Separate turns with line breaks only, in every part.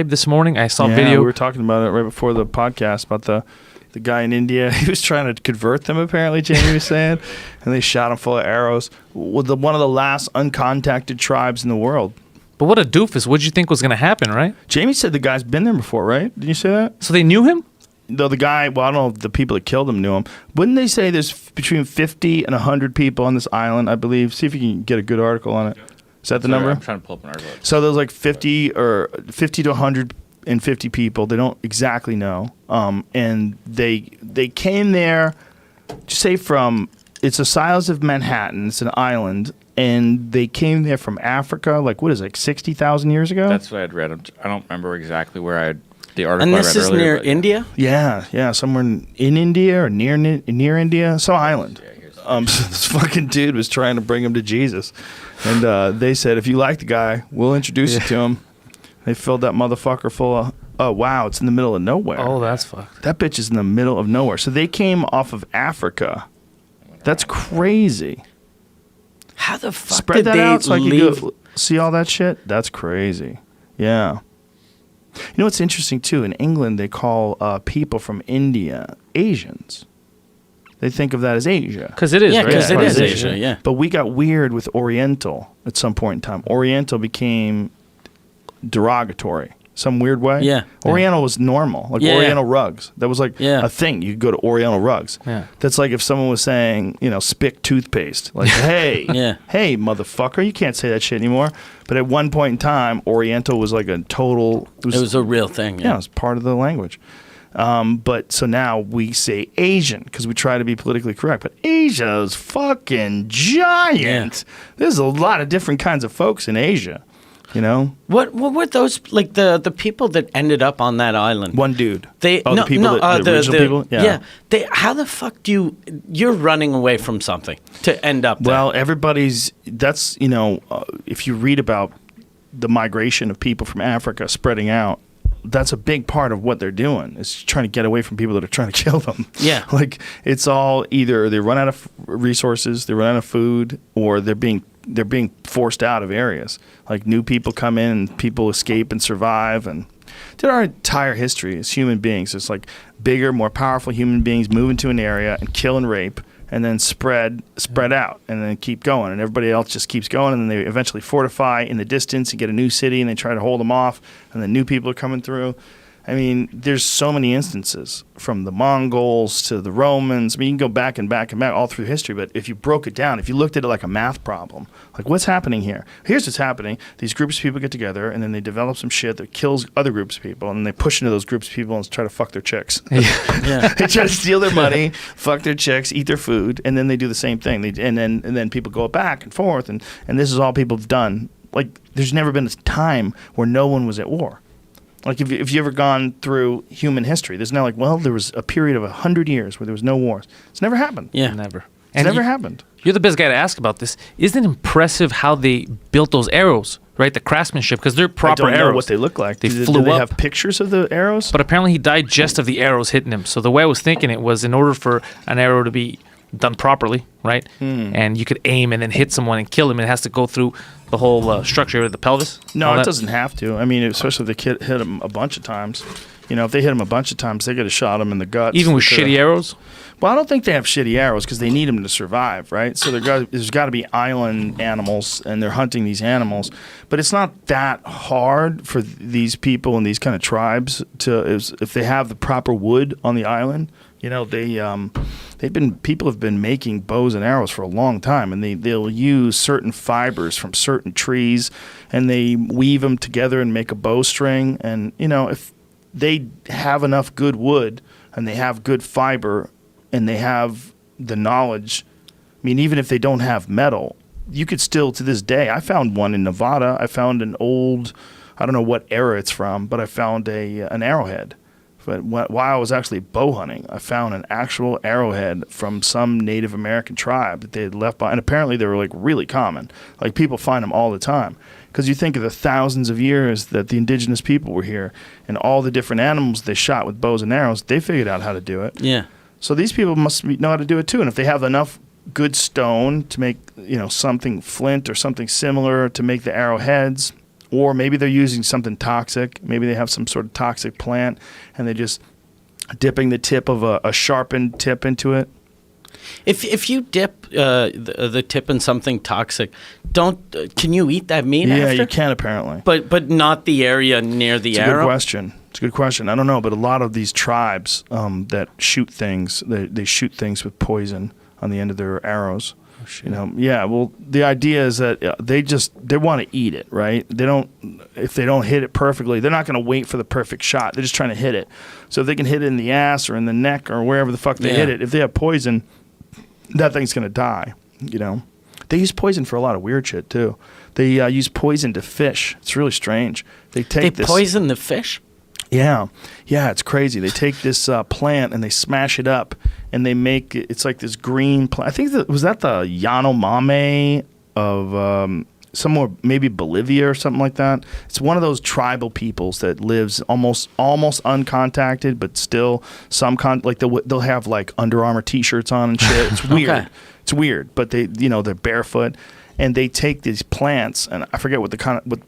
this morning. I saw a
Yeah,
video.
we were talking about it right before the podcast about the guy in India. He was trying to convert them, apparently, Jamie was saying, and they shot him full of arrows. One of the last uncontacted tribes in the world.
But what a doofus. What did you think was going to happen, right?
Jamie said the guy's been there before, right? Did you say that?
So they knew him?
Though the guy, well, I don't know if the people that killed him knew him. Wouldn't they say there's between 50 and 100 people on this island, I believe? See if you can get a good article on it. Is that the number?
I'm trying to pull up an article.
So there's like 50 to 150 people. They don't exactly know. And they came there, say from, it's the size of Manhattan. It's an island. And they came there from Africa, like, what is it, like 60,000 years ago?
That's what I'd read. I don't remember exactly where the article
And
I
this
read
is
earlier,
near
but-
India?
Yeah, somewhere in India or near India, some island. This fucking dude was trying to bring him to Jesus. And they said, if you like the guy, we'll introduce you to him. They filled that motherfucker full of, oh, wow, it's in the middle of nowhere.
Oh, that's fucked.
That bitch is in the middle of nowhere. So they came off of Africa. That's crazy.
How the fuck
Spread
did
that
they
out so I
leave?
can go see all that shit? That's crazy. Yeah. You know what's interesting, too? In England, they call people from India Asians. They think of that as Asia.
Because it is,
Yeah,
right?
because
Yeah,
it
it's
is
part of
Asia, yeah.
But we got weird with Oriental at some point in time. Oriental became derogatory, some weird way.
Yeah.
Oriental was normal, like
Yeah.
Oriental rugs. That was like
Yeah.
a thing. You could go to Oriental rugs.
Yeah.
That's like if someone was saying, Spic toothpaste. Like, hey,
Yeah.
hey, motherfucker, you can't say that shit anymore. But at one point in time, Oriental was like a total.
It was a real thing.
Yeah, it was part of the language. But so now we say Asian because we try to be politically correct. But Asia's fucking giant. There's a lot of different kinds of folks in Asia,
What were those, like the people that ended up on that island?
One dude.
The
original people? Yeah.
How the fuck you're running away from something to end up there?
Well, that's, if you read about the migration of people from Africa spreading out, that's a big part of what they're doing is trying to get away from people that are trying to kill them.
Yeah.
Like it's all either they run out of resources, they run out of food, or they're being forced out of areas. Like new people come in and people escape and survive. And our entire history as human beings, it's like bigger, more powerful human beings move into an area and kill and rape and then spread out and then keep going. And everybody else just keeps going. And then they eventually fortify in the distance and get a new city and they try to hold them off. And then new people are coming through. I mean, there's so many instances from the Mongols to the Romans. I mean, you can go back and back and back all through history. But if you broke it down, if you looked at it like a math problem, like what's happening here? Here's what's happening. These groups of people get together and then they develop some shit that kills other groups of people. And then they push into those groups of people and try to fuck their chicks.
Yeah.
They try to steal their money, fuck their chicks, eat their food. And then they do the same thing. And then people go back and forth. And this is all people have done. Like there's never been a time where no one was at war. Like, if you ever gone through human history, there's now like, well, there was a period of 100 years where there was no wars. It's never happened.
Yeah.
Never.
It's never happened.
You're the best guy to ask about this. Isn't it impressive how they built those arrows, right? The craftsmanship, because they're proper
I don't
arrows.
know what they look like.
They
do
flew
they
up.
have pictures of the arrows?
But apparently he died just of the arrows hitting him. So the way I was thinking it was in order for an arrow to be done properly, right? And you could aim and then hit someone and kill him. It has to go through the whole structure of the pelvis.
No,
all
it
that.
doesn't have to. I mean, especially if the kid hit him a bunch of times. If they hit him a bunch of times, they could have shot him in the guts.
Even with shitty arrows?
Well, I don't think they have shitty arrows because they need them to survive, right? So there's got to be island animals, and they're hunting these animals. But it's not that hard for these people and these kind of tribes if they have the proper wood on the island. People have been making bows and arrows for a long time, and they'll use certain fibers from certain trees, and they weave them together and make a bowstring. And if they have enough good wood and they have good fiber and they have the knowledge, I mean, even if they don't have metal, you could still, to this day, I found one in Nevada. I found an old, I don't know what era it's from, but I found an arrowhead. But while I was actually bow hunting, I found an actual arrowhead from some Native American tribe that they had left behind. And apparently they were like really common. Like people find them all the time. Because you think of the thousands of years that the indigenous people were here and all the different animals they shot with bows and arrows, they figured out how to do it.
Yeah.
So these people must know how to do it too. And if they have enough good stone to make, something flint or something similar to make the arrowheads, Or maybe they're using something toxic. Maybe they have some sort of toxic plant, and they're just dipping the tip of a sharpened tip into it.
If you dip the tip in something toxic, can you eat that meat
Yeah,
after?
you can apparently.
But not the area near the
It's a
arrow?
good question. It's a good question. I don't know, but a lot of these tribes that shoot things, they shoot things with poison on the end of their arrows.
Oh, shit.
You know, yeah. Well, the idea is that they want to eat it, right? If they don't hit it perfectly, they're not going to wait for the perfect shot. They're just trying to hit it. So if they can hit it in the ass or in the neck or wherever the fuck they hit it, if they have poison, that thing's going to die. You know, they use poison for a lot of weird shit too. They use poison to fish. It's really strange. They
poison the fish?
Yeah, it's crazy. They take this plant and they smash it up, and they make it's like this green plant. I think was that the Yanomami of somewhere, maybe Bolivia or something like that. It's one of those tribal peoples that lives almost uncontacted, but still like they'll have like Under Armour T-shirts on and shit. It's weird.
Okay.
It's weird, but they're barefoot. And they take these plants, and I forget what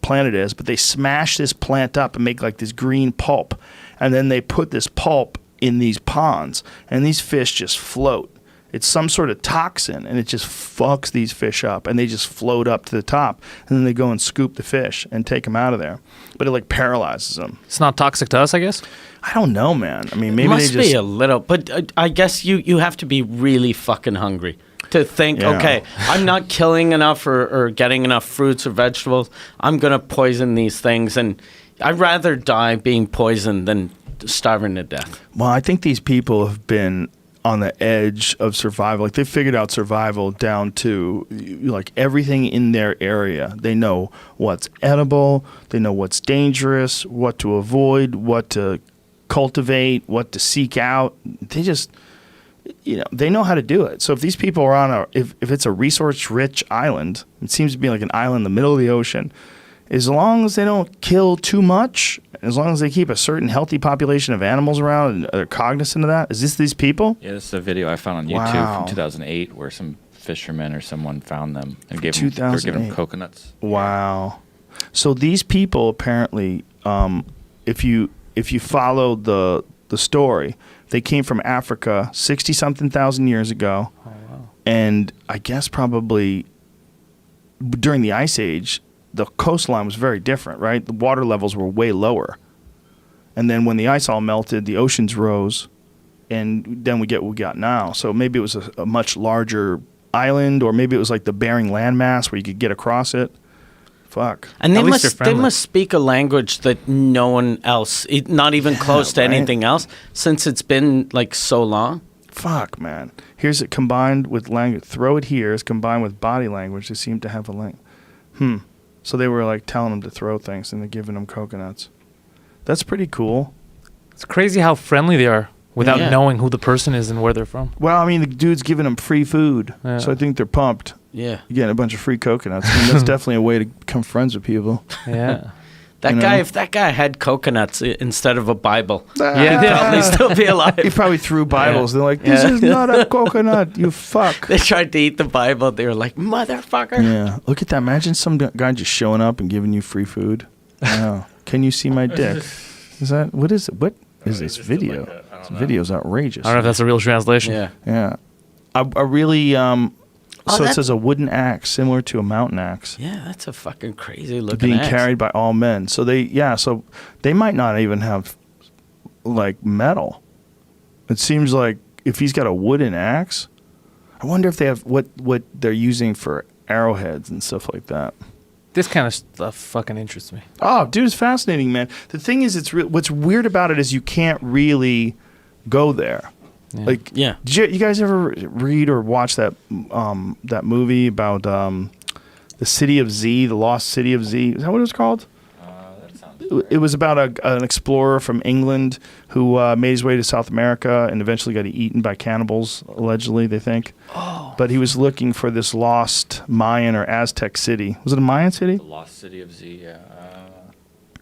plant it is, but they smash this plant up and make like this green pulp, and then they put this pulp in these ponds, and these fish just float. It's some sort of toxin, and it just fucks these fish up, and they just float up to the top, and then they go and scoop the fish and take them out of there. But it like paralyzes them.
It's not toxic to us, I guess.
I don't know, man. I mean, maybe
Must
they just
be a little, but I guess you have to be really fucking hungry to think,
Yeah.
okay, I'm not killing enough or getting enough fruits or vegetables. I'm going to poison these things. And I'd rather die being poisoned than starving to death.
Well, I think these people have been on the edge of survival. Like, they figured out survival down to like everything in their area. They know what's edible, they know what's dangerous, what to avoid, what to cultivate, what to seek out. They just, they know how to do it. So if these people are on if it's a resource-rich island, it seems to be like an island in the middle of the ocean, as long as they don't kill too much, as long as they keep a certain healthy population of animals around and they're cognizant of that. Is this these people?
Yeah, this is a video I found on YouTube
Wow.
from 2008 where some fishermen or someone found them and they were giving them coconuts.
Wow. So these people apparently, if you follow the story, they came from Africa 60-something thousand years ago.
Oh, wow.
And I guess probably during the Ice Age, the coastline was very different, right? The water levels were way lower. And then when the ice all melted, the oceans rose, and then we get what we got now. So maybe it was a much larger island, or maybe it was like the Bering landmass where you could get across it. Fuck.
And
At least they're
they
friendly.
must speak a language that no one else, not even close to
right?
anything else, since it's been like so long.
Fuck, man. Here's it combined with language. Throw it here is combined with body language. They seem to have a link. So they were like telling them to throw things, and they're giving them coconuts. That's pretty cool.
It's crazy how friendly they are without
Yeah.
knowing who the person is and where they're from.
Well, I mean, the dude's giving them free food,
Yeah.
so I think they're pumped.
Yeah.
You're getting a bunch of free coconuts. I mean, that's definitely a way to become friends with people.
Yeah.
That
You
guy,
know?
if that guy had coconuts instead of a Bible,
Yeah,
he'd probably still be alive.
He probably threw Bibles. They're like, this
Yeah.
is not a coconut, you fuck.
They tried to eat the Bible. They were like, motherfucker.
Yeah. Look at that. Imagine some guy just showing up and giving you free food. Wow. Can you see my dick? Is that, what is it? What is this video? This video's outrageous.
I don't know if that's a real translation.
Yeah.
Yeah. I really,
Oh,
so it
that-
says a wooden axe similar to a mountain axe.
Yeah, that's a fucking crazy looking
Being
axe.
carried by all men. So they might not even have like metal. It seems like if he's got a wooden axe, I wonder if they have what they're using for arrowheads and stuff like that.
This kind of stuff fucking interests me.
Oh, dude, it's fascinating, man. The thing is, what's weird about it is you can't really go there.
Yeah.
Like,
Yeah.
did you guys ever read or watch that movie about the City of Z, the Lost City of Z? Is that what it was called?
That sounds
It was about an explorer from England who made his way to South America and eventually got eaten by cannibals, allegedly, they think. Oh. But he was looking for this lost Mayan or Aztec city. Was it a Mayan city?
The Lost City of Z,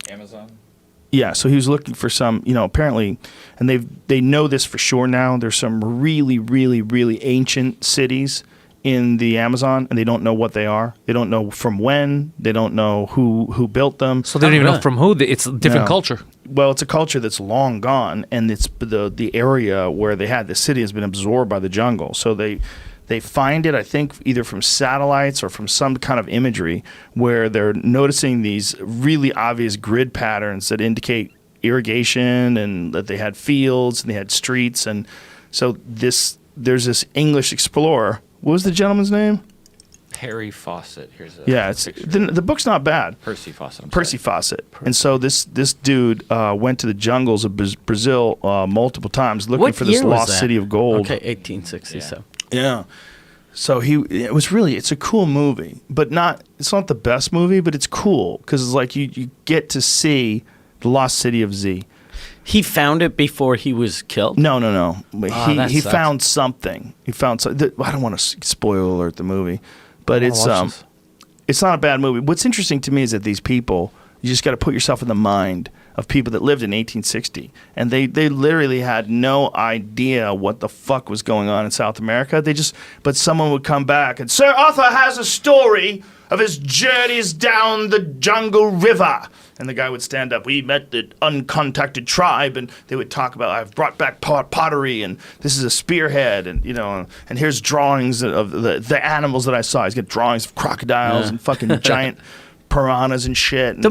Amazon.
Yeah, so he was looking for some, apparently, and they know this for sure now. There's some really, really, really ancient cities in the Amazon, and they don't know what they are. They don't know from when. They don't know who built them.
So they don't even know from who. It's a different culture.
Well, it's a culture that's long gone, and it's the area where they had the city has been absorbed by the jungle. So they find it, I think, either from satellites or from some kind of imagery where they're noticing these really obvious grid patterns that indicate irrigation and that they had fields and they had streets. And so there's this English explorer. What was the gentleman's name?
Perry Fawcett. Here's a picture.
The book's not bad.
Percy Fawcett.
Percy Fawcett. And so this dude went to the jungles of Brazil multiple times looking for this lost city of gold.
Okay, 1867.
Yeah. So it's a cool movie, but it's not the best movie, but it's cool because it's like you get to see the lost city of Z.
He found it before he was killed?
No. He
sucks.
found something. He found something. I don't want to spoil alert the movie, but it's not a bad movie. What's interesting to me is that these people, you just got to put yourself in the mind of people that lived in 1860, and they literally had no idea what the fuck was going on in South America. But someone would come back and, Sir Arthur has a story of his journeys down the jungle river. And the guy would stand up. We met the Uncontacted Tribe, and they would talk about, I've brought back pottery, and this is a spearhead, and and here's drawings of the animals that I saw. He's got drawings of crocodiles and fucking giant piranhas and shit. And